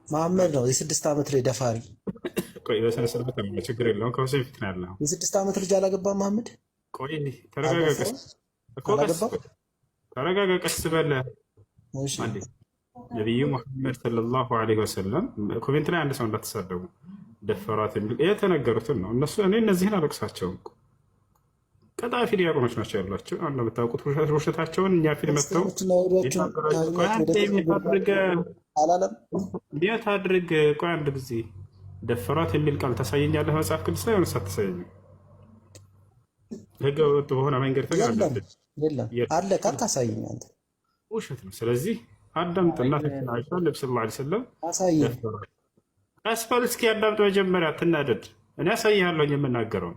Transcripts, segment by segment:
መሐመድ ነው የ6 ዓመት ልጅ ደፋሪ። ቆይ በስነ ስርዓት ነው፣ ችግር የለውም። ከሁሴን ፊት ነው ያለው። የ6 ዓመት ልጅ አላገባም መሐመድ። ቆይ ተረጋጋ፣ ቀስ እኮ ቀስ ተረጋጋ፣ ቀስ በለ አንዴ። ነቢዩ ሙሐመድ ሰለላሁ ዐለይሂ ወሰለም ኮሜንት ላይ አንድ ሰው እንዳትሳደቡ ደፈራት የሚል የተነገሩትን ነው እነሱ። እኔ እነዚህን አለቅሳቸውም ቀጣፊ ዲያቆኖች ናቸው ያሏቸው። አሁን እንደምታውቁት ውሸታቸውን እኛ ፊት መጥተው እንዴት አድርግ ቆይ አንድ ጊዜ ደፈራት የሚል ቃል ታሳየኛለህ መጽሐፍ ቅዱስ ላይ ሆነ ሳትሳየኝ ህገ ወጥ በሆነ መንገድ አለ ቃል ታሳየኝ አንተ ውሸት ነው። ስለዚህ አዳምጥ። እናታችን አይሻ ነብዩ ሰለላሁ ዐለይሂ ወሰለም አስፋል እስኪ አዳምጥ መጀመሪያ አትናደድ። እኔ አሳይሃለሁ የምናገረው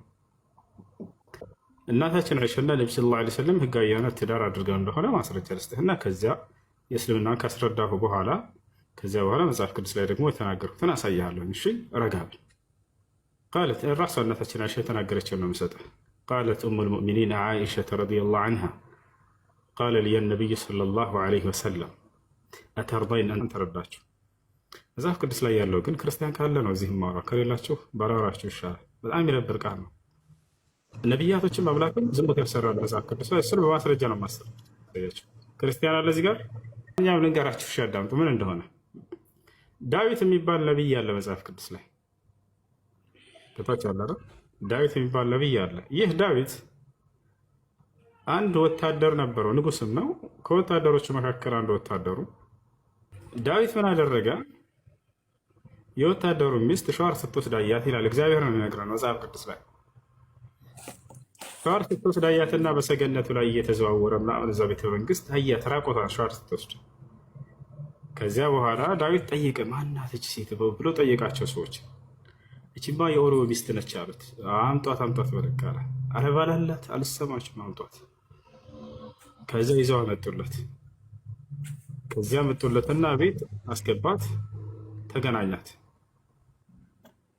እናታችን አይሻና ነብዩ ሰለላሁ ዐለይሂ ወሰለም ህጋዊ የሆነ ትዳር አድርገው እንደሆነ ማስረጃ ልስጥህና ከዚያ የእስልምና ካስረዳሁ በኋላ ከዚያ በኋላ መጽሐፍ ቅዱስ ላይ ደግሞ የተናገርኩትን አሳይሃለሁ። እሺ ረጋብ ቃለት ራሷ እናታችን አይሻ የተናገረችው ነው የምሰጥህ። ቃለት ኡሙ ልሙእሚኒን ዓኢሻ ረዲየላሁ ዐንሃ ቃለ ሊየ ነቢይ ሰለላሁ ዐለይሂ ወሰለም አተርዳይን አን ተረዳችሁ። መጽሐፍ ቅዱስ ላይ ያለው ግን ክርስቲያን ካለ ነው እዚህ ማውራ፣ ከሌላችሁ ባላወራችሁ ይሻላል። በጣም የሚረብር ቃል ነው። ነቢያቶችን ማምላክን ዝሙት ያሰራል መጽሐፍ ቅዱስ ላይ። እሱን በማስረጃ ነው ማስረጃቸው። ክርስቲያን አለ እዚህ ጋር። እኛም ልንገራችሁ፣ እሺ አዳምጡ ምን እንደሆነ። ዳዊት የሚባል ነቢይ አለ መጽሐፍ ቅዱስ ላይ ከታች አለ። ዳዊት የሚባል ነቢይ አለ። ይህ ዳዊት አንድ ወታደር ነበረው፣ ንጉስም ነው። ከወታደሮቹ መካከል አንድ ወታደሩ ዳዊት ምን አደረገ? የወታደሩ ሚስት ሸዋር ስትወስድ አያት ይላል። እግዚአብሔር ነው የሚነግረን መጽሐፍ ቅዱስ ላይ። ሸዋር ስትወስድ አያትና በሰገነቱ ላይ እየተዘዋወረ ምናምን እዛ ቤተ መንግስት አያት፣ ራቆቷን ሸዋር ስትወስድ። ከዚያ በኋላ ዳዊት ጠየቀ፣ ማናትች ሴት ብሎ ጠየቃቸው ሰዎች። እቺማ የኦሪዮ ሚስት ነች አሉት። አምጧት አምጧት በለቅ አለ። አረ ባላላት አልሰማችም፣ አምጧት። ከዚያ ይዘው አመጡለት። ከዚያ መጡለትና ቤት አስገባት፣ ተገናኛት።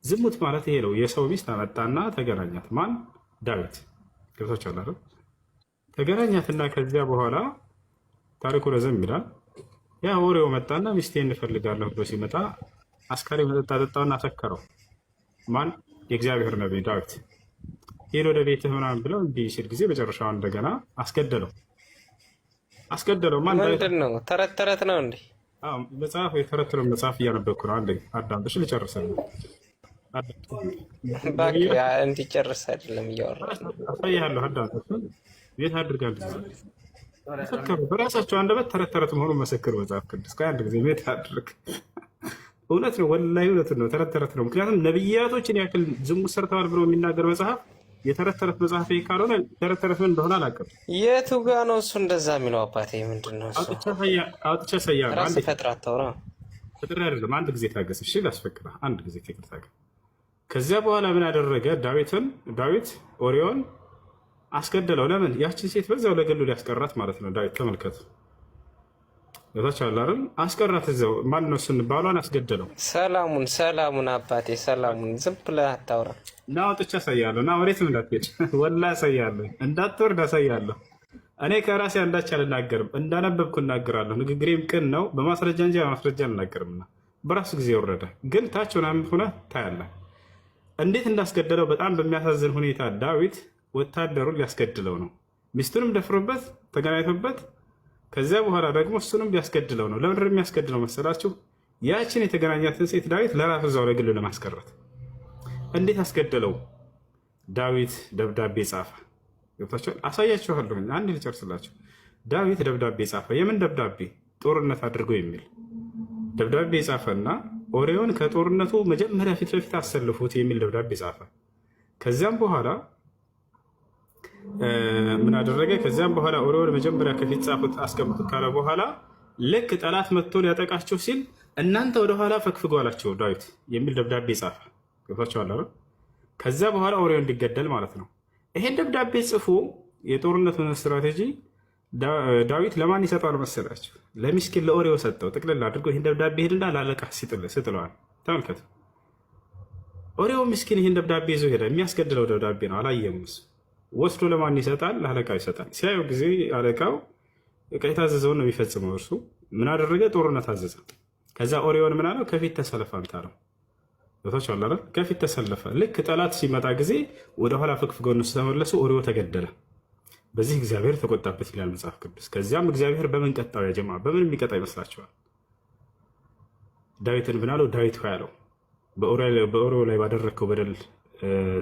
ዝሙት ማለት ይሄ ነው። የሰው ሚስት አመጣና ተገናኛት። ማን? ዳዊት። ገብቶቻል አይደል? ተገናኛትና ከዚያ በኋላ ታሪኩ ረዘም ይላል። ያ ኦሪዮ መጣና ሚስቴን እንፈልጋለሁ ብሎ ሲመጣ አስካሪ መጠጥ አጠጣውና አሰከረው። ማን? የእግዚአብሔር ነቢይ ዳዊት። ሄዶ ወደ ቤትህ ምናምን ብለው እንዲህ ሲል ጊዜ መጨረሻው እንደገና አስገደለው። ማን? ምንድን ነው? ተረት ተረት ነው እንዴ? መጽሐፍ የተረትነው መጽሐፍ እያነበብኩ ነው። አንድ አዳምጥሽ ልጨርሰን። እንዲጨርስ አይደለም እያወራ አሳይሃለሁ። አዳምጥ። ቤት አድርጋለሁ መሰከሩ። በራሳቸው አንደበት ተረት ተረት መሆኑን መሰክር መጽሐፍ ቅዱስ። አንድ ጊዜ ቤት አድርግ። እውነት ነው፣ ወላሂ እውነት ነው። ተረት ተረት ነው። ምክንያቱም ነብያቶችን ያክል ዝሙት ሰርተዋል ብሎ የሚናገር መጽሐፍ የተረት ተረት መጽሐፍ ካልሆነ ተረት ተረት ምን እንደሆነ አላውቅም። የቱ ጋ ነው እሱ እንደዛ የሚለው? አባቴ ምንድን ነው እሱ? አውጥቼ አሳይሃለሁ። ራስህ ፈጥረህ አታውራ። ፍጥር አይደለም። አንድ ጊዜ ታገስ። እሺ ላስፈቅድህ። አንድ ጊዜ ታገስ። ከዚያ በኋላ ምን አደረገ? ዳዊት ኦሪዮን አስገደለው። ለምን? ያችን ሴት በዛው ለገሉ ሊያስቀራት ማለት ነው። ዳዊት ተመልከቱ፣ ታች አለ አይደል? አስቀራት እዛው። ማን ነው እሱን? ባሏን አስገደለው። ሰላሙን አባቴ ሰላሙን። ዝም ብለህ አታውራ። ና አውጥቼ አሳይሃለሁ። ና ወዴትም እንዳትሄድ፣ ወላሂ አሳይሃለሁ። እንዳትወርድ አሳይሃለሁ። እኔ ከራሴ አንዳች አልናገርም፣ እንዳነበብኩ እናገራለሁ። ንግግሬም ቅን ነው፣ በማስረጃ እንጂ በማስረጃ አልናገርምና። በራሱ ጊዜ ወረደ። ግን ታች ምናምን ሆነህ ታያለህ እንዴት እንዳስገደለው። በጣም በሚያሳዝን ሁኔታ ዳዊት ወታደሩን ሊያስገድለው ነው። ሚስቱንም ደፍሮበት ተገናኝቶበት፣ ከዚያ በኋላ ደግሞ እሱንም ሊያስገድለው ነው። ለምንድን የሚያስገድለው መሰላችሁ? ያችን የተገናኛትን ሴት ዳዊት ለራሱ እዛው ለግሉ ለማስቀረት። እንዴት አስገደለው? ዳዊት ደብዳቤ ጻፈ። ገብታችኋል? አሳያችኋለሁ። አንድ ልጨርስላችሁ። ዳዊት ደብዳቤ ጻፈ። የምን ደብዳቤ? ጦርነት አድርጎ የሚል ደብዳቤ ጻፈና ኦሪዮን ከጦርነቱ መጀመሪያ ፊት ለፊት አሰልፉት የሚል ደብዳቤ ጻፈ። ከዚያም በኋላ ምን አደረገ? ከዚያም በኋላ ኦሪዮን መጀመሪያ ከፊት ጻፉት አስቀምጡት ካለ በኋላ ልክ ጠላት መጥቶ ሊያጠቃቸው ሲል እናንተ ወደኋላ ፈግፍጉ አላቸው ዳዊት የሚል ደብዳቤ ጻፈ። ገብቷቸዋል አይደል? ከዚያ በኋላ ኦሪዮን እንዲገደል ማለት ነው። ይሄን ደብዳቤ ጽፎ የጦርነቱን ስትራቴጂ ዳዊት ለማን ይሰጠዋል መሰላችሁ? ለሚስኪን ለኦሪዮ ሰጠው። ጥቅልል አድርጎ ይህን ደብዳቤ ሄድና ላለቃ ስጥለዋል። ተመልከቱ። ኦሪዮ ምስኪን ይህን ደብዳቤ ይዞ ሄደ። የሚያስገድለው ደብዳቤ ነው። አላየም። ወስዶ ለማን ይሰጣል? ለአለቃው ይሰጣል። ሲያየው ጊዜ አለቃው የታዘዘውን ነው የሚፈጽመው። እርሱ ምን አደረገ? ጦርነት አዘዘ። ከዛ ኦሪዮን ምን አለው? ከፊት ተሰለፍ አንተ አለው። ቦታቸው አለ ከፊት ተሰለፈ። ልክ ጠላት ሲመጣ ጊዜ ወደኋላ ፍግፍገው እነሱ ተመለሱ። ኦሪዮ ተገደለ። በዚህ እግዚአብሔር ተቆጣበት ይላል መጽሐፍ ቅዱስ። ከዚያም እግዚአብሔር በምን ቀጣው? ያ ጀማ በምን የሚቀጣ ይመስላችኋል? ዳዊትን ምን አለው? ዳዊት ሆይ አለው በኦሪዮ ላይ ባደረግከው በደል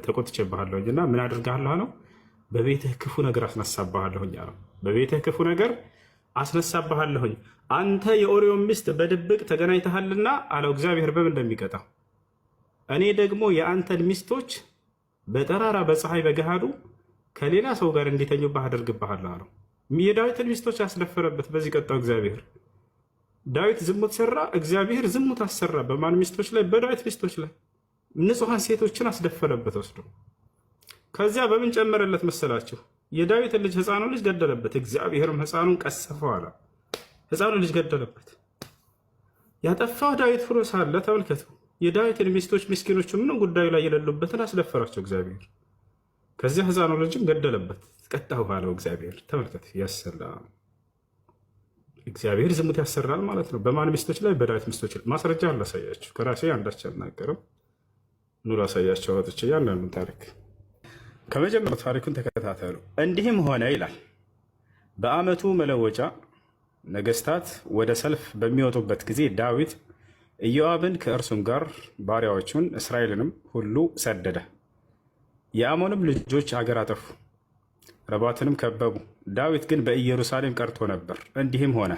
ተቆጥቼብሃለሁኝ እና ምን አድርግሃለሁ አለው? በቤትህ ክፉ ነገር አስነሳብሃለሁኝ አለው። በቤትህ ክፉ ነገር አስነሳብሃለሁኝ አንተ የኦሪዮን ሚስት በድብቅ ተገናኝተሃልና አለው። እግዚአብሔር በምን እንደሚቀጣው እኔ ደግሞ የአንተን ሚስቶች በጠራራ በፀሐይ በገሃዱ ከሌላ ሰው ጋር እንዲተኙብህ አደርግብሃለሁ አለው። የዳዊትን ሚስቶች ያስደፈረበት በዚህ ቀጣው እግዚአብሔር። ዳዊት ዝሙት ሰራ፣ እግዚአብሔር ዝሙት አሰራ። በማን ሚስቶች ላይ? በዳዊት ሚስቶች ላይ ንጹሐን ሴቶችን አስደፈረበት ወስዶ። ከዚያ በምን ጨመረለት መሰላችሁ? የዳዊትን ልጅ ሕፃኑ ልጅ ገደለበት። እግዚአብሔርም ሕፃኑን ቀሰፈው አለ። ሕፃኑ ልጅ ገደለበት። ያጠፋው ዳዊት ሆኖ ሳለ ተመልከቱ፣ የዳዊትን ሚስቶች ምስኪኖቹ ምንም ጉዳዩ ላይ የሌሉበትን አስደፈራቸው እግዚአብሔር። ከዚያ ሕፃኑ ልጅም ገደለበት። ቀጣሁ ባለው እግዚአብሔር። ተመልከት፣ ያሰላም እግዚአብሔር ዝሙት ያሰራል ማለት ነው። በማን ሚስቶች ላይ? በዳዊት ሚስቶች ላይ። ማስረጃ አላሳያችሁ፣ ከራሴ አንዳች አልናገርም። ኑ ላሳያቸው አወጥቼ ያንዳንዱን ታሪክ። ከመጀመሪያው ታሪኩን ተከታተሉ። እንዲህም ሆነ ይላል፣ በዓመቱ መለወጫ ነገስታት ወደ ሰልፍ በሚወጡበት ጊዜ ዳዊት ኢዮአብን ከእርሱም ጋር ባሪያዎቹን እስራኤልንም ሁሉ ሰደደ። የአሞንም ልጆች አገር አጠፉ፣ ረባትንም ከበቡ። ዳዊት ግን በኢየሩሳሌም ቀርቶ ነበር። እንዲህም ሆነ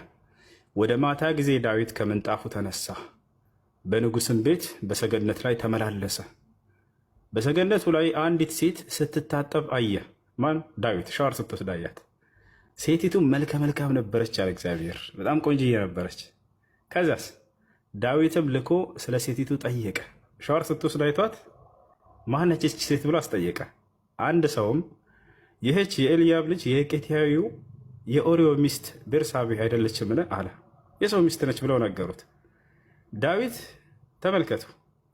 ወደ ማታ ጊዜ ዳዊት ከምንጣፉ ተነሳ፣ በንጉሥም ቤት በሰገነት ላይ ተመላለሰ። በሰገነቱ ላይ አንዲት ሴት ስትታጠብ አየ። ማን? ዳዊት ሻወር ስትወስድ አያት። ሴቲቱ መልከ መልካም ነበረች አለ እግዚአብሔር፣ በጣም ቆንጅዬ ነበረች። ከዚያስ ዳዊትም ልኮ ስለ ሴቲቱ ጠየቀ። ሻወር ስትወስድ አይቷት ማነች ይህች ሴት ብሎ አስጠየቀ። አንድ ሰውም ይህች የኤልያብ ልጅ የቄትያዊው የኦሪዮ ሚስት ቤርሳቤህ አይደለችምን አለ። የሰው ሚስት ነች ብለው ነገሩት። ዳዊት ተመልከቱ፣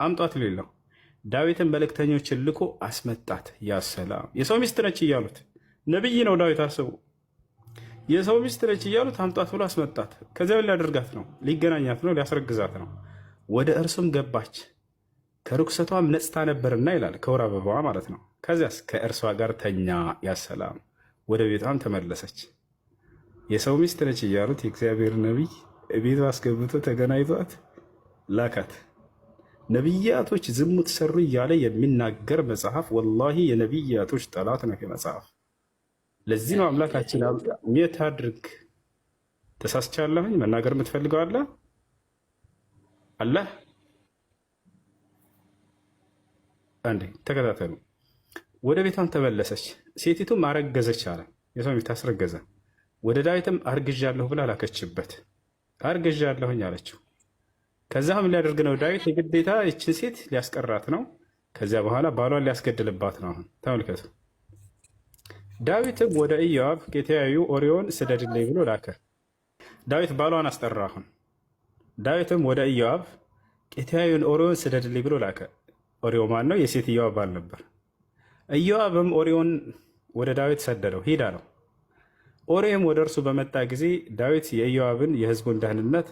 አምጧት ሌለው። ዳዊትን መልእክተኞችን ልኮ አስመጣት። ያሰላም የሰው ሚስት ነች እያሉት፣ ነቢይ ነው ዳዊት አስቡ። የሰው ሚስት ነች እያሉት አምጧት ብሎ አስመጣት። ከዚያ ሊያደርጋት ነው፣ ሊገናኛት ነው፣ ሊያስረግዛት ነው። ወደ እርሱም ገባች፣ ከርኩሰቷም ነጽታ ነበርና ይላል፣ ከወር አበባዋ ማለት ነው። ከዚያስ ከእርሷ ጋር ተኛ። ያሰላም ወደ ቤቷም ተመለሰች። የሰው ሚስት ነች እያሉት የእግዚአብሔር ነቢይ ቤቷ አስገብቶ ተገናኝቷት ላካት። ነቢያቶች ዝሙት ሰሩ እያለ የሚናገር መጽሐፍ፣ ወላሂ የነቢያቶች ጠላት ነው መጽሐፍ። ለዚህ ነው አምላካችን ሜት አድርግ። ተሳስቻለሁኝ መናገር የምትፈልገው አለ አላህ አንዴ ተከታተሉ። ወደ ቤቷም ተመለሰች፣ ሴቲቱም አረገዘች አለ። የሰው ሚስት አስረገዘ። ወደ ዳዊትም አርግዣለሁ ብላ ላከችበት። አርግዣለሁኝ አለችው። ከዛም ሊያደርግ ነው ዳዊት የግዴታ ይችን ሴት ሊያስቀራት ነው። ከዚያ በኋላ ባሏን ሊያስገድልባት ነው። አሁን ተመልከቱ። ዳዊትም ወደ ኢዮአብ ቄትያዊው ኦሪዮን ስደድልኝ ብሎ ላከ። ዳዊት ባሏን አስጠራ። አሁን ዳዊትም ወደ ኢዮአብ ቄትያዊውን ኦሪዮን ስደድልኝ ብሎ ላከ። ኦሪዮ ማን ነው? የሴትዮዋ ባል ነበር። ኢዮአብም ኦሪዮን ወደ ዳዊት ሰደደው፣ ሂድ አለው። ኦሪዮም ወደ እርሱ በመጣ ጊዜ ዳዊት የኢዮአብን የሕዝቡን ደህንነት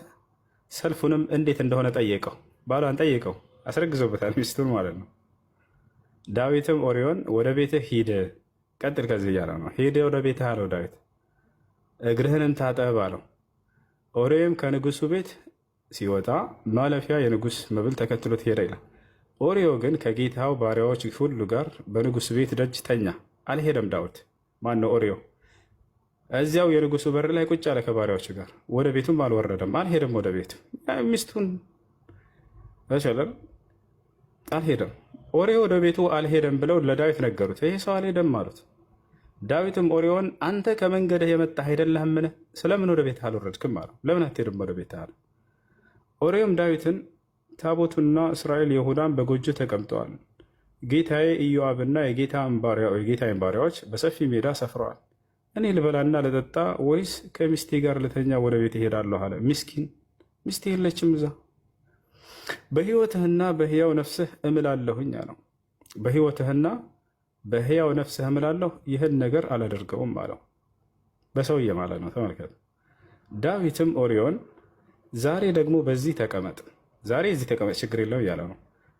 ሰልፉንም እንዴት እንደሆነ ጠየቀው። ባሏን ጠየቀው፣ አስረግዞበታል፣ ሚስቱን ማለት ነው። ዳዊትም ኦሪዮን ወደ ቤትህ ሂድ፣ ቀጥል ከዚህ እያለ ነው። ሂድ ወደ ቤትህ አለው ዳዊት። እግርህንም ታጠብ አለው። ኦሪዮም ከንጉሱ ቤት ሲወጣ ማለፊያ የንጉስ መብል ተከትሎት ሄደ ይላል። ኦሪዮ ግን ከጌታው ባሪያዎች ሁሉ ጋር በንጉስ ቤት ደጅ ተኛ፣ አልሄደም። ዳዊት ማን ነው? ኦሪዮ እዚያው የንጉሱ በር ላይ ቁጭ አለ ከባሪያዎቹ ጋር። ወደ ቤቱም አልወረደም፣ አልሄደም ወደ ቤቱ። ሚስቱን አልሄደም። ኦሪዮ ወደ ቤቱ አልሄደም ብለው ለዳዊት ነገሩት። ይሄ ሰው አልሄደም አሉት። ዳዊትም ኦሪዮን አንተ ከመንገድህ የመጣህ አይደለህምን? ስለምን ወደ ቤትህ አልወረድክም አለው። ለምን አትሄድም ወደ ቤትህ አለ። ኦሪዮም ዳዊትን ታቦቱና እስራኤል ይሁዳን በጎጆ ተቀምጠዋል፣ ጌታዬ ኢዮአብና የጌታዬን ባሪያዎች በሰፊ ሜዳ ሰፍረዋል። እኔ ልበላና ልጠጣ ወይስ ከሚስቴ ጋር ልተኛ ወደ ቤት እሄዳለሁ አለ። ምስኪን ሚስቴ የለችም እዛ። በሕይወትህና በሕያው ነፍስህ እምላለሁኝ አለው። በሕይወትህና በሕያው ነፍስህ እምላለሁ ይህን ነገር አላደርገውም አለው። በሰውዬ ማለት ነው። ተመልከት። ዳዊትም ኦሪዮን ዛሬ ደግሞ በዚህ ተቀመጥ፣ ዛሬ እዚህ ተቀመጥ፣ ችግር የለው እያለ ነው።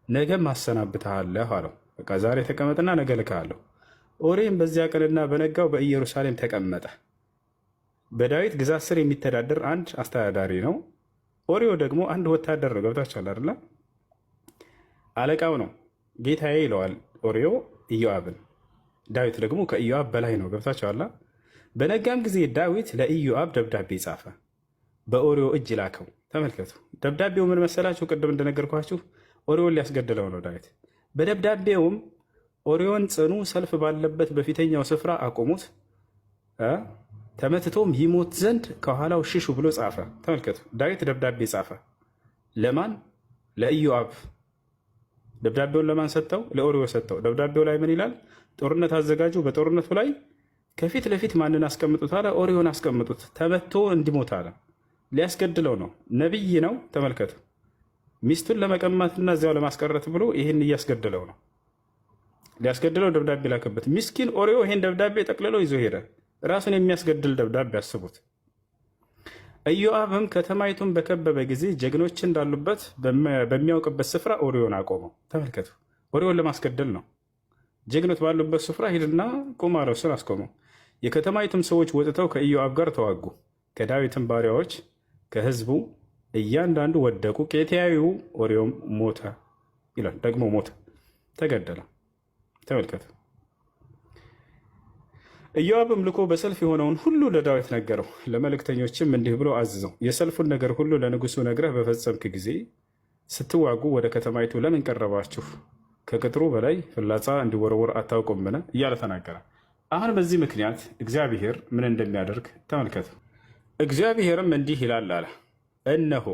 ነገም አሰናብትሃለሁ አለው። በቃ ዛሬ ተቀመጥና ነገ ልክሃለሁ። ኦሪዮም በዚያ ቀንና በነጋው በኢየሩሳሌም ተቀመጠ። በዳዊት ግዛት ስር የሚተዳደር አንድ አስተዳዳሪ ነው። ኦሪዮ ደግሞ አንድ ወታደር ነው። ገብታችኋል አይደለ? አለቃው ነው። ጌታዬ ይለዋል ኦሪዮ ኢዮአብን። ዳዊት ደግሞ ከኢዮአብ በላይ ነው። ገብታችኋል? በነጋም ጊዜ ዳዊት ለኢዮአብ ደብዳቤ ጻፈ፣ በኦሪዮ እጅ ላከው። ተመልከቱ። ደብዳቤው ምን መሰላችሁ? ቅድም እንደነገርኳችሁ ኦሪዮን ሊያስገድለው ነው ዳዊት። በደብዳቤውም ኦሪዮን ጽኑ ሰልፍ ባለበት በፊተኛው ስፍራ አቆሙት፣ ተመትቶም ይሞት ዘንድ ከኋላው ሽሹ ብሎ ጻፈ። ተመልከቱ። ዳዊት ደብዳቤ ጻፈ። ለማን? ለኢዮአብ። ደብዳቤውን ለማን ሰጠው? ለኦሪዮ ሰጠው። ደብዳቤው ላይ ምን ይላል? ጦርነት አዘጋጁ፣ በጦርነቱ ላይ ከፊት ለፊት ማንን አስቀምጡት አለ? ኦሪዮን አስቀምጡት፣ ተመቶ እንዲሞት አለ። ሊያስገድለው ነው። ነቢይ ነው። ተመልከቱ። ሚስቱን ለመቀማትና እዚያው ለማስቀረት ብሎ ይህን እያስገድለው ነው። ሊያስገድለው ደብዳቤ ላከበት። ሚስኪን ኦሪዮ ይህን ደብዳቤ ጠቅልሎ ይዞ ሄደ። ራሱን የሚያስገድል ደብዳቤ አስቡት። ኢዮአብም ከተማይቱን በከበበ ጊዜ ጀግኖች እንዳሉበት በሚያውቅበት ስፍራ ኦሪዮን አቆመው። ተመልከቱ። ኦሪዮን ለማስገደል ነው። ጀግኖች ባሉበት ስፍራ ሂድና ቁም አለው። እሱን አስቆመው። የከተማይቱም ሰዎች ወጥተው ከኢዮአብ ጋር ተዋጉ። ከዳዊትም ባሪያዎች ከህዝቡ እያንዳንዱ ወደቁ። ኬጢያዊው ኦሪዮም ሞተ ይላል። ደግሞ ሞተ፣ ተገደለ። ተመልከቱ። ኢዮአብም ልኮ በሰልፍ የሆነውን ሁሉ ለዳዊት ነገረው። ለመልእክተኞችም እንዲህ ብሎ አዘዘው፣ የሰልፉን ነገር ሁሉ ለንጉሱ ነግረህ በፈጸምክ ጊዜ ስትዋጉ ወደ ከተማይቱ ለምን ቀረባችሁ? ከቅጥሩ በላይ ፍላጻ እንዲወረወር አታውቁምን? እያለ ተናገረ። አሁን በዚህ ምክንያት እግዚአብሔር ምን እንደሚያደርግ ተመልከቱ። እግዚአብሔርም እንዲህ ይላል አለ፣ እነሆ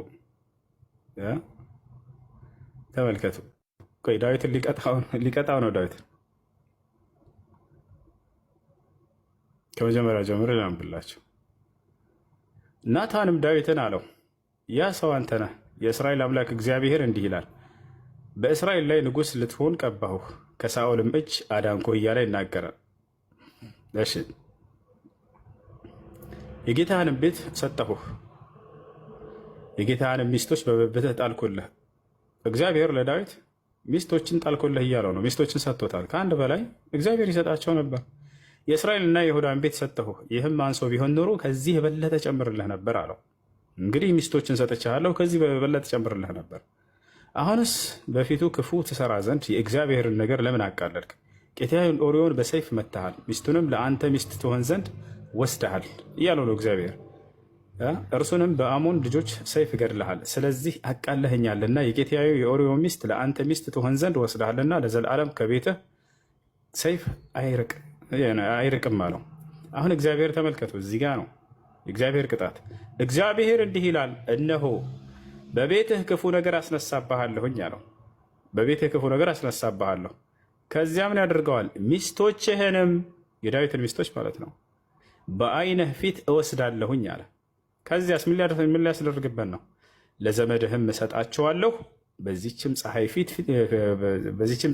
ተመልከቱ። ዳዊትን ሊቀጣው ነው። ዳዊት ከመጀመሪያ ጀምሮ ላንብላቸው። ናታንም ዳዊትን አለው፣ ያ ሰው አንተ ነህ። የእስራኤል አምላክ እግዚአብሔር እንዲህ ይላል፣ በእስራኤል ላይ ንጉሥ ልትሆን ቀባሁህ፣ ከሳኦልም እጅ አዳንኩህ እያለ ይናገራል። እሺ፣ የጌታህንም ቤት ሰጠሁህ፣ የጌታህንም ሚስቶች በብብትህ ጣልኩልህ። እግዚአብሔር ለዳዊት ሚስቶችን ጣልኩልህ እያለው ነው። ሚስቶችን ሰጥቶታል። ከአንድ በላይ እግዚአብሔር ይሰጣቸው ነበር። የእስራኤልና የይሁዳን ቤት ሰጠሁህ፣ ይህም አንሶ ቢሆን ኖሮ ከዚህ የበለጠ ጨምርልህ ነበር አለው። እንግዲህ ሚስቶችን ሰጥቻለሁ፣ ከዚህ በበለጠ ጨምርልህ ነበር። አሁንስ በፊቱ ክፉ ትሰራ ዘንድ የእግዚአብሔርን ነገር ለምን አቃለልክ? ኬጢያዊውን ኦሪዮን በሰይፍ መትሃል፣ ሚስቱንም ለአንተ ሚስት ትሆን ዘንድ ወስደሃል እያለው ነው እግዚአብሔር። እርሱንም በአሞን ልጆች ሰይፍ ገድልሃል። ስለዚህ አቃለኸኛልና የኬጢያዊ የኦሪዮ ሚስት ለአንተ ሚስት ትሆን ዘንድ ወስደሃልና ለዘላለም ከቤትህ ሰይፍ አይርቅም አለው። አሁን እግዚአብሔር ተመልከቱ፣ እዚህ ጋ ነው የእግዚአብሔር ቅጣት። እግዚአብሔር እንዲህ ይላል፣ እነሆ በቤትህ ክፉ ነገር አስነሳብሃለሁኝ አለው። በቤትህ ክፉ ነገር አስነሳብሃለሁ። ከዚያ ምን ያደርገዋል? ሚስቶችህንም፣ የዳዊትን ሚስቶች ማለት ነው፣ በዓይንህ ፊት እወስዳለሁኝ አለ። ከዚያስ ምን ሊያስደርግበት ነው? ለዘመድህም እሰጣቸዋለሁ፣ በዚችም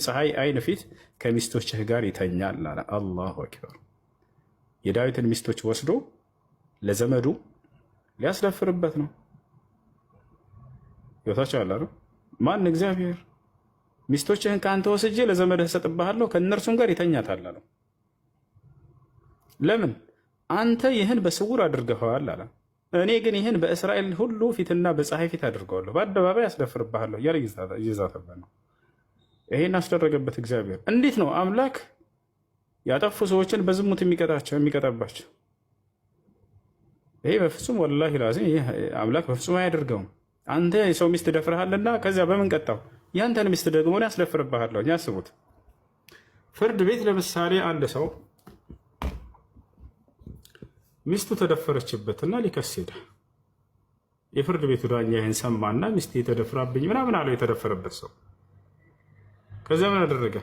ፀሐይ ዓይን ፊት ከሚስቶችህ ጋር ይተኛል አለ። አላሁ አክበር። የዳዊትን ሚስቶች ወስዶ ለዘመዱ ሊያስደፍርበት ነው። ይወታቸው ያለ ነው። ማን? እግዚአብሔር። ሚስቶችህን ከአንተ ወስጄ ለዘመድህ እሰጥብሃለሁ፣ ከእነርሱም ጋር ይተኛታል አለው። ለምን? አንተ ይህን በስውር አድርገኸዋል አለ። እኔ ግን ይህን በእስራኤል ሁሉ ፊትና በፀሐይ ፊት አድርገዋለሁ፣ በአደባባይ ያስደፍርብሃለሁ እያለ እየዛተበት ነው። ይሄን አስደረገበት እግዚአብሔር። እንዴት ነው አምላክ ያጠፉ ሰዎችን በዝሙት የሚቀጣባቸው? ይሄ በፍጹም ወላሂ ላዚም ይህ አምላክ በፍጹም አያደርገውም። አንተ የሰው ሚስት ደፍረሃልና ከዚያ በምን ቀጣው? ያንተን ሚስት ደግሞ ያስደፍርብሃለሁ። ያስቡት። ፍርድ ቤት ለምሳሌ አንድ ሰው ሚስቱ ተደፈረችበትና ሊከስ ሄደ። የፍርድ ቤቱ ዳኛ ይህን ሰማና ሚስት የተደፍራብኝ ምናምን አለው የተደፈረበት ሰው። ከዚያ ምን አደረገ?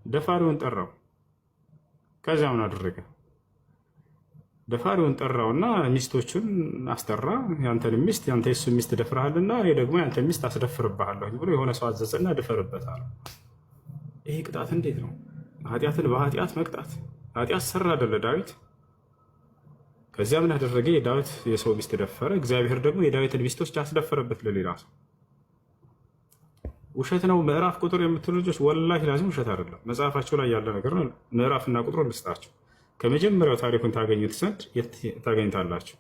ደፋሪውን ጠራው። ከዚያ ምን አደረገ? ደፋሪውን ጠራውና ሚስቶቹን አስጠራ። ያንተን ሚስት ያንተ የሱ ሚስት ደፍረሃልና እኔ ደግሞ ያንተን ሚስት አስደፍርብሃለሁ ብሎ የሆነ ሰው አዘዘና ድፈርበት አለው። ይሄ ቅጣት እንዴት ነው? ኃጢአትን በኃጢአት መቅጣት። ኃጢአት ሰራ አይደለ ዳዊት? ከዚያ ምን አደረገ? የዳዊት የሰው ሚስት ደፈረ። እግዚአብሔር ደግሞ የዳዊትን ሚስቶች አስደፈረበት ለሌላ ሰው። ውሸት ነው ምዕራፍ ቁጥር የምትሉ ልጆች ወላሂ ላዚም ውሸት አይደለም፣ መጽሐፋቸው ላይ ያለ ነገር ነው። ምዕራፍና ቁጥሩ ልስጣችሁ። ከመጀመሪያው ታሪኩን ታገኙት ዘንድ የት ታገኝታላችሁ?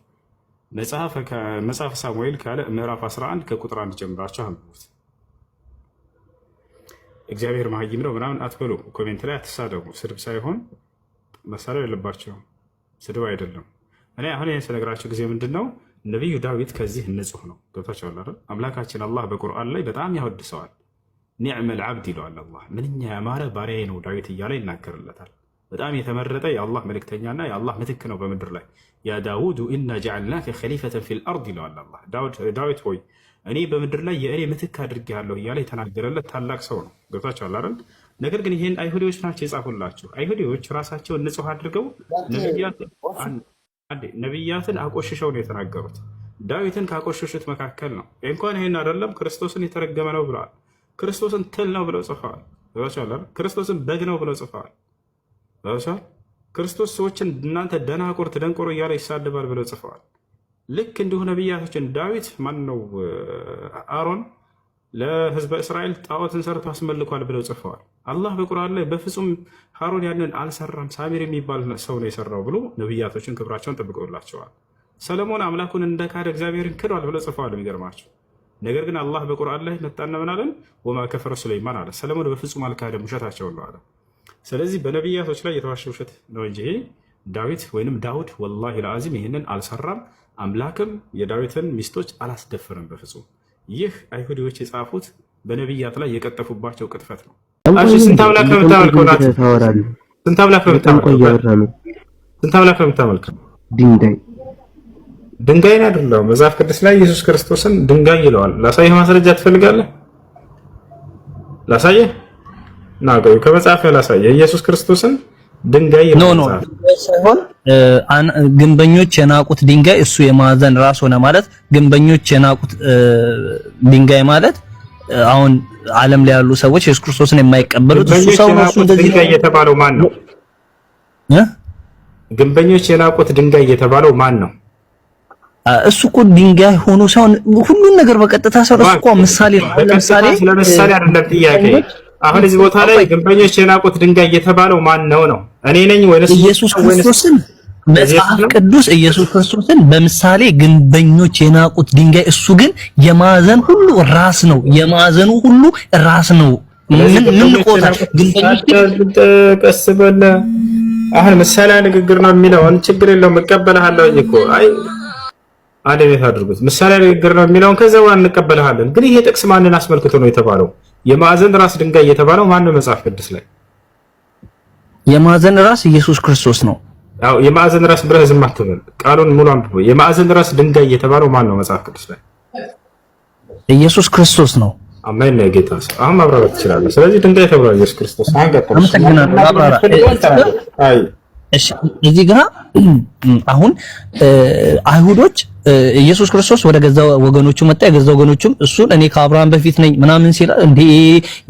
መጽሐፈ ሳሙኤል ካለ ምዕራፍ 11 ከቁጥር 1 ጀምራችሁ አንብቡት። እግዚአብሔር መሀይም ነው ምናምን አትበሉ። ኮሜንት ላይ አትሳደቡ። ስድብ ሳይሆን መሳሪያ የለባቸውም። ስድብ አይደለም። እኔ አሁን ይህን ስነግራቸው ጊዜ ምንድን ነው ነቢዩ ዳዊት ከዚህ ንጹህ ነው። ገብታችኋል አይደል? አምላካችን አላህ በቁርአን ላይ በጣም ያወድሰዋል። ኒዕመል ዓብድ ይለዋል አላህ። ምንኛ ያማረ ባሪያዬ ነው ዳዊት እያለ ይናገርለታል። በጣም የተመረጠ የአላህ መልእክተኛና የአላህ ምትክ ነው በምድር ላይ። ያ ዳውድ ኢና ጀዐልናከ ኸሊፈተን ፊል አርድ ይለዋል አላህ። ዳዊት ሆይ እኔ በምድር ላይ የእኔ ምትክ አድርጌሃለሁ እያለ የተናገረለት ታላቅ ሰው ነው። ገብታችኋል አይደል? ነገር ግን ይህን አይሁዲዎች ናቸው የጻፉላችሁ። አይሁዲዎች ራሳቸውን ንጹህ አድርገው ነቢያትን አቆሽሸው ነው የተናገሩት። ዳዊትን ካቆሸሹት መካከል ነው። እንኳን ይህን አይደለም ክርስቶስን የተረገመ ነው ብለዋል። ክርስቶስን ትል ነው ብለው ጽፈዋል። ክርስቶስን በግ ነው ብለው ጽፈዋል። ክርስቶስ ሰዎችን እናንተ ደናቁርት ደንቆሮ እያለ ይሳደባል ብለው ጽፈዋል። ልክ እንዲሁ ነቢያቶችን ዳዊት ማን ነው አሮን ለህዝበ እስራኤል ጣዖትን ሰርቶ አስመልኳል ብለው ጽፈዋል። አላህ በቁርአን ላይ በፍጹም ሃሮን ያንን አልሰራም ሳሚር የሚባል ሰው ነው የሰራው ብሎ ነቢያቶችን ክብራቸውን ጠብቀውላቸዋል። ሰለሞን አምላኩን እንደካደ እግዚአብሔርን ክዷል ብለው ጽፈዋል። የሚገርማቸው ነገር ግን አላህ በቁርአን ላይ መጣና ምን አለን? ወማ ከፈረ ሱለይማን አለ። ሰለሞን በፍጹም አልካደም፣ ውሸታቸውን ነው አለ። ስለዚህ በነቢያቶች ላይ የተዋሸ ውሸት ነው እንጂ ዳዊት ወይንም ዳውድ ወላሂ ለአዚም ይህንን አልሰራም። አምላክም የዳዊትን ሚስቶች አላስደፈረም በፍጹም። ይህ አይሁዲዎች የጻፉት በነቢያት ላይ የቀጠፉባቸው ቅጥፈት ነው። ስንት አምላክ ነው የምታመልከው? ስንት አምላክ ነው የምታመልከው? ድንጋይን አይደለም። መጽሐፍ ቅዱስ ላይ ኢየሱስ ክርስቶስን ድንጋይ ይለዋል። ላሳየህ ማስረጃ ትፈልጋለህ? ላሳየህ ና ቆይ፣ ከመጽሐፍ ላሳየህ ኢየሱስ ክርስቶስን ድንጋይ ሳይሆን ግንበኞች የናቁት ድንጋይ እሱ የማዕዘን ራስ ሆነ ማለት ግንበኞች የናቁት ድንጋይ ማለት አሁን ዓለም ላይ ያሉ ሰዎች ኢየሱስ ክርስቶስን የማይቀበሉት እሱ ሰው ነው። እሱ እንደዚህ ድንጋይ የተባለው ማን ነው? ግንበኞች የናቁት ድንጋይ የተባለው ማን ነው? እሱ እኮ ድንጋይ ሆኖ ሳይሆን ሁሉን ነገር በቀጥታ ሰው እሱ እኮ ምሳሌ ነው። ለምሳሌ አይደለም ጥያቄ። አሁን እዚህ ቦታ ላይ ግንበኞች የናቁት ድንጋይ የተባለው ማን ነው ነው? እኔ ነኝ ወይስ ኢየሱስ ክርስቶስን? መጽሐፍ ቅዱስ ኢየሱስ ክርስቶስን በምሳሌ ግንበኞች የናቁት ድንጋይ እሱ ግን የማዕዘን ሁሉ ራስ ነው። የማዕዘኑ ሁሉ ራስ ነው። ምን ቆታል? ግንበኞች ቀስ በለ። አሁን ምሳሌ ንግግር ነው የሚለውን ችግር የለውም እቀበልሃለሁ እኮ። አይ አደቤት አድርጉት። ምሳሌ ንግግር ነው የሚለውን ከዛ በኋላ እንቀበልሃለን። ግን ይሄ ጥቅስ ማንን አስመልክቶ ነው የተባለው? የማዕዘን ራስ ድንጋይ የተባለው ማን ነው? መጽሐፍ ቅዱስ ላይ የማዕዘን ራስ ኢየሱስ ክርስቶስ ነው። ያው የማዕዘን ራስ ብለህ ዝም አትበል። ቃሉን ሙሉ አንብቦ የማዕዘን ራስ ድንጋይ የተባለው ማን ነው? መጽሐፍ ቅዱስ ላይ ኢየሱስ ክርስቶስ ነው። አሜን ነው ጌታ። አሁን ማብራራት ትችላለህ። ስለዚህ ድንጋይ ተብሏል ኢየሱስ ክርስቶስ። አመሰግናለሁ። አይ እሺ፣ እዚህ ጋር አሁን አይሁዶች ኢየሱስ ክርስቶስ ወደ ገዛ ወገኖቹ መጣ፣ የገዛ ወገኖቹም እሱን እኔ ከአብርሃም በፊት ነኝ ምናምን ሲል እንዴ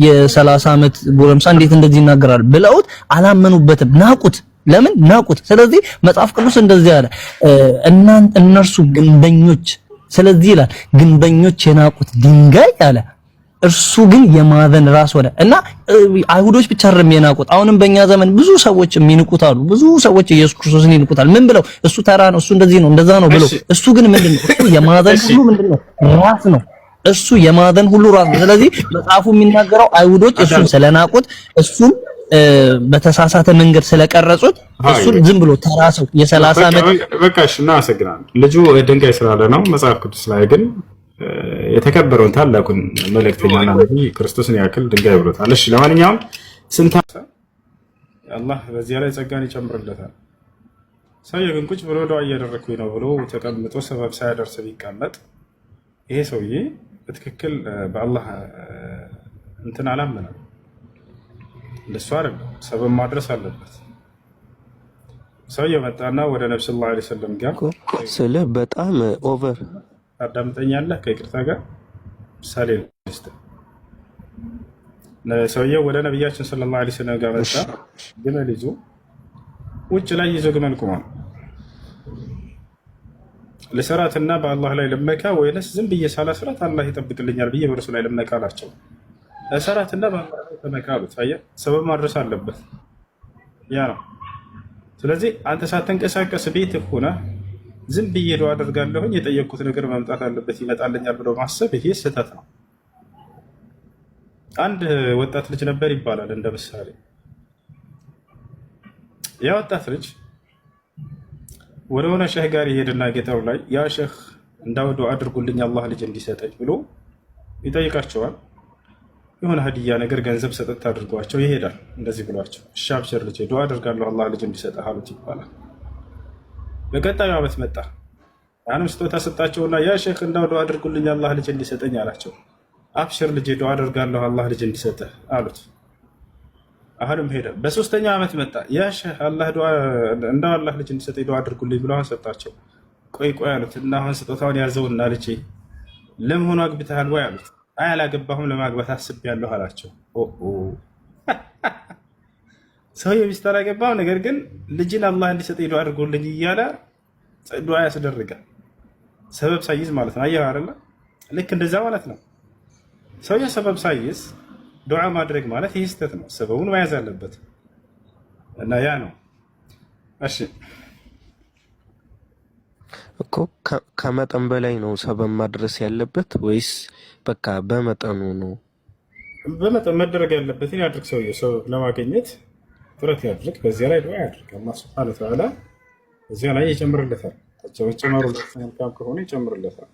የ30 ዓመት ጎረምሳ እንዴት እንደዚህ ይናገራል ብለውት አላመኑበትም፣ ናቁት። ለምን ናቁት? ስለዚህ መጽሐፍ ቅዱስ እንደዚህ አለ፣ እነርሱ ግንበኞች፣ ስለዚህ ይላል ግንበኞች የናቁት ድንጋይ አለ እርሱ ግን የማዕዘን ራስ ሆነ እና አይሁዶች ብቻ አይደለም የናቁት። አሁንም በእኛ ዘመን ብዙ ሰዎች የሚንቁት አሉ። ብዙ ሰዎች ኢየሱስ ክርስቶስን ይንቁታል። ምን ብለው? እሱ ተራ ነው፣ እሱ እንደዚህ ነው፣ እንደዛ ነው ብለው። እሱ ግን ምንድነው? እሱ የማዕዘን ሁሉ ምንድነው? ራስ ነው። እሱ የማዕዘን ሁሉ ራስ ነው። ስለዚህ መጽሐፉ የሚናገረው አይሁዶች እሱን ስለናቁት፣ እሱን በተሳሳተ መንገድ ስለቀረጹት፣ እሱን ዝም ብሎ ተራ ሰው የ30 ዓመት በቃሽ እና አመሰግናለሁ። ልጁ ድንጋይ ስላለ ነው። መጽሐፍ ቅዱስ ላይ ግን የተከበረውን ታላቁን መልእክተኛና ነብይ ክርስቶስን ያክል ድንጋይ ብሎታል። እሺ ለማንኛውም ስንት አላህ በዚያ ላይ ጸጋን ይጨምርለታል። ሰውዬ ግን ቁጭ ብሎ ዱዓ እያደረኩኝ ነው ብሎ ተቀምጦ ሰበብ ሳያደርስ ቢቀመጥ ይሄ ሰውዬ በትክክል በአላህ እንትን አላመነም። እንደሱ አይደለም፣ ሰበብ ማድረስ አለበት። ሰውዬ መጣና ወደ ነብዩ ሰለላሁ ዐለይሂ ወሰለም ጋር ስልህ በጣም ኦቨር አዳምጠኛለህ? ከይቅርታ ጋር ምሳሌ ልስጥ። ሰውየው ወደ ነቢያችን ሰለላሁ ዐለይሂ ወሰለም ጋር መጣ። ግመል ይዞ ውጭ ላይ ይዞ ግመል ቆሟል። ልሰራትና በአላህ ላይ ልመካ ወይንስ ዝም ብዬ ሳላስራት አላህ ይጠብቅልኛል ብዬ በእርሱ ላይ ልመካ አላቸው። ሰራትና በአላህ ላይ ተመካ አሉት። አየህ፣ ሰበብ ማድረስ አለበት። ያ ነው። ስለዚህ አንተ ሳትንቀሳቀስ ቤት ሆነ ዝም ብዬ ዱዓ አደርጋለሁኝ የጠየቅኩት ነገር መምጣት አለበት ይመጣልኛል ብሎ ማሰብ ይሄ ስህተት ነው። አንድ ወጣት ልጅ ነበር ይባላል እንደ ምሳሌ። ያ ወጣት ልጅ ወደ ሆነ ሸህ ጋር ይሄድና ገጠሩ ላይ ያ ሸህ እንዳው ዱዓ አድርጉልኝ አላህ ልጅ እንዲሰጠኝ ብሎ ይጠይቃቸዋል። የሆነ ሀዲያ ነገር ገንዘብ ሰጠት አድርጓቸው ይሄዳል። እንደዚህ ብሏቸው እሺ አብሽር ልጅ ዱዓ አድርጋለሁ አላህ ልጅ እንዲሰጥህ አሉት ይባላል። በቀጣዩ ዓመት መጣ። ያንም ስጦታ ሰጣቸውና ያ ሼክ እንዳው ዱዓ አድርጉልኝ አላህ ልጅ እንዲሰጠኝ አላቸው። አብሽር ልጅ ዱዓ አድርጋለሁ አላህ ልጅ እንዲሰጥህ አሉት። አሁንም ሄደ። በሶስተኛው ዓመት መጣ። ያ ሼክ እንዳው አላህ ልጅ እንዲሰጠኝ ዱዓ አድርጉልኝ ብሎ ሰጣቸው። ቆይ አሉት እና አሁን ስጦታውን ያዘውና ልጅ ለመሆኑ አግብተሃል ወይ አሉት። አይ አላገባሁም ለማግባት አስቤያለሁ አላቸው። ሰውየው ሚስት አላገባም፣ ነገር ግን ልጅን አላህ እንዲሰጠኝ ዱዓ አድርጎልኝ እያለ ዱዓ ያስደርጋል። ሰበብ ሳይዝ ማለት ነው። አየህ አይደለ? ልክ እንደዛ ማለት ነው። ሰውየው ሰበብ ሳይዝ ዱዓ ማድረግ ማለት ይህ ስህተት ነው። ሰበቡን መያዝ አለበት እና ያ ነው። እሺ እኮ ከመጠን በላይ ነው ሰበብ ማድረስ ያለበት ወይስ በቃ በመጠኑ ነው? በመጠን መደረግ ያለበትን ያድርግ። ሰውየው ሰው ለማግኘት ጥረት ያድርግ። በዚያ ላይ ዱዓ ያድርግ። አላህ ሱብሓነሁ ወተዓላ በዚያ ላይ ይጨምርለታል። ጨመሩ መልካም ከሆነ ይጨምርለታል።